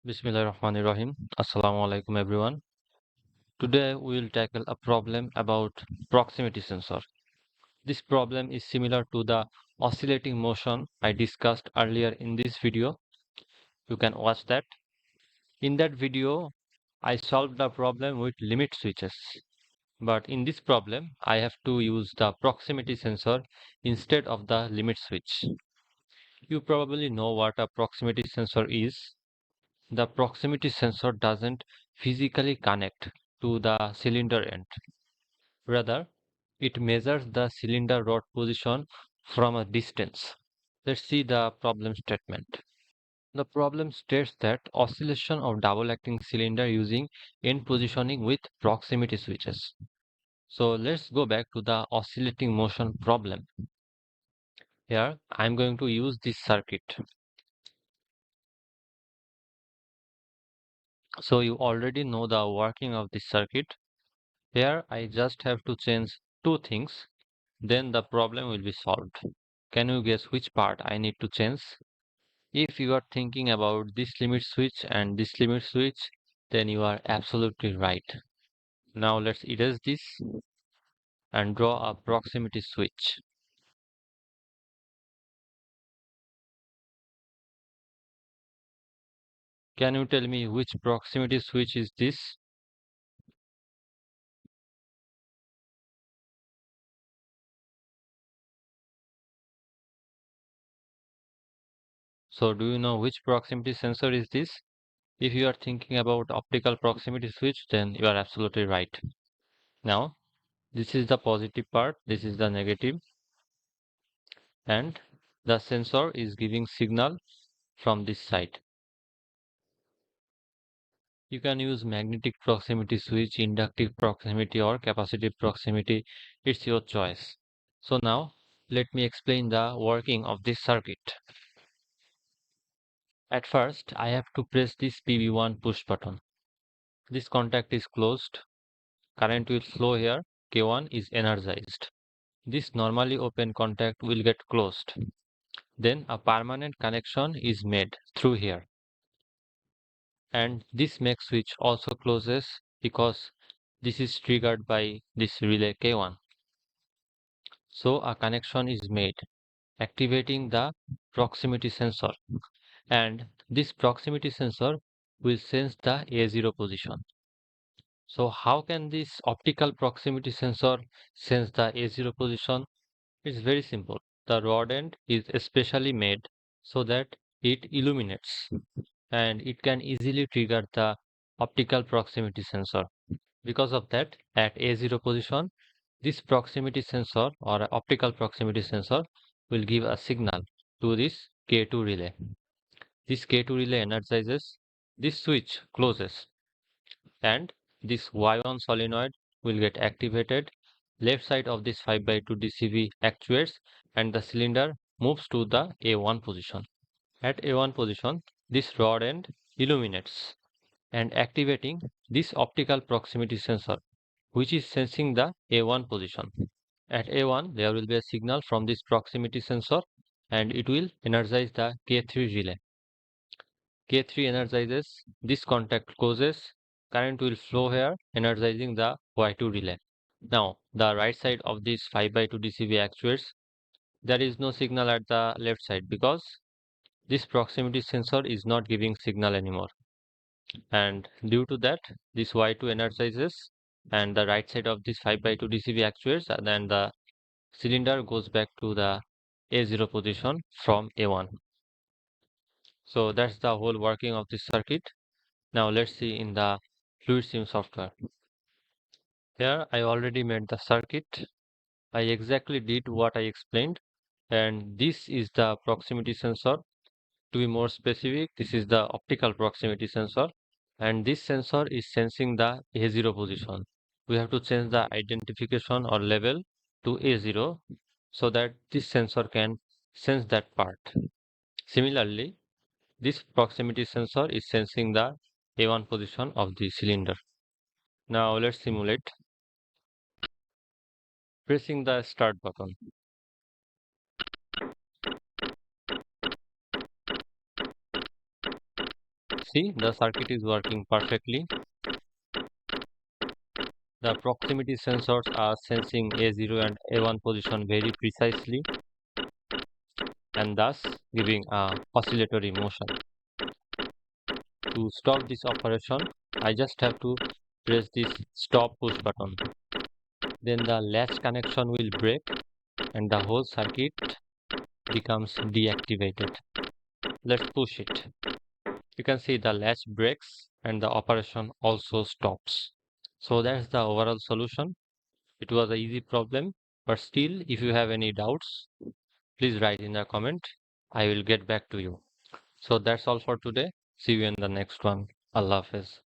Bismillahirrahmanirrahim. Assalamu alaikum everyone. Today we will tackle a problem about proximity sensor. This problem is similar to the oscillating motion I discussed earlier in this video. You can watch that. In that video, I solved the problem with limit switches. But in this problem, I have to use the proximity sensor instead of the limit switch. You probably know what a proximity sensor is. The proximity sensor doesn't physically connect to the cylinder end. Rather, it measures the cylinder rod position from a distance. Let's see the problem statement. The problem states that oscillation of double acting cylinder using end positioning with proximity switches. So let's go back to the oscillating motion problem. Here I'm going to use this circuit. So you already know the working of this circuit. Here I just have to change two things, then the problem will be solved. Can you guess which part I need to change? If you are thinking about this limit switch and this limit switch, then you are absolutely right. Now let's erase this and draw a proximity switch. Can you tell me which proximity switch is this? So do you know which proximity sensor is this? If you are thinking about optical proximity switch, then you are absolutely right. Now, this is the positive part, this is the negative, and the sensor is giving signal from this side. You can use magnetic proximity switch, inductive proximity or capacitive proximity. It's your choice. So now let me explain the working of this circuit. At first I have to press this PB1 push button. This contact is closed. Current will flow here. K1 is energized. This normally open contact will get closed. Then a permanent connection is made through here. And this make switch also closes because this is triggered by this relay K1. So a connection is made, activating the proximity sensor, and this proximity sensor will sense the A0 position. So how can this optical proximity sensor sense the A0 position? It's very simple. The rod end is specially made so that it illuminates and it can easily trigger the optical proximity sensor. Because of that, at A0 position, this proximity sensor or optical proximity sensor will give a signal to this K2 relay. This K2 relay energizes, this switch closes, and this Y1 solenoid will get activated. Left side of this 5x2 DCV actuates and the cylinder moves to the A1 position. At A1 position, this rod end illuminates and activating this optical proximity sensor, which is sensing the A1 position. At A1, there will be a signal from this proximity sensor and it will energize the K3 relay. K3 energizes, this contact closes, current will flow here, energizing the Y2 relay. Now, the right side of this 5x2 DCV actuates, there is no signal at the left side because this proximity sensor is not giving signal anymore. And due to that, this Y2 energizes and the right side of this 5x2 DCV actuates, and then the cylinder goes back to the A0 position from A1. So that's the whole working of this circuit. Now let's see in the FluidSIM software. Here I already made the circuit. I exactly did what I explained, and this is the proximity sensor. To be more specific, this is the optical proximity sensor, and this sensor is sensing the A0 position. We have to change the identification or label to A0 so that this sensor can sense that part. Similarly, this proximity sensor is sensing the A1 position of the cylinder. Now let's simulate. Pressing the start button. See, the circuit is working perfectly. The proximity sensors are sensing A0 and A1 position very precisely and thus giving a oscillatory motion. To stop this operation, I just have to press this stop push button. Then the latch connection will break and the whole circuit becomes deactivated. Let's push it. You can see the latch breaks and the operation also stops. So that's the overall solution. It was an easy problem, but still, if you have any doubts, please write in the comment. I will get back to you. So that's all for today. See you in the next one. Allah Hafiz.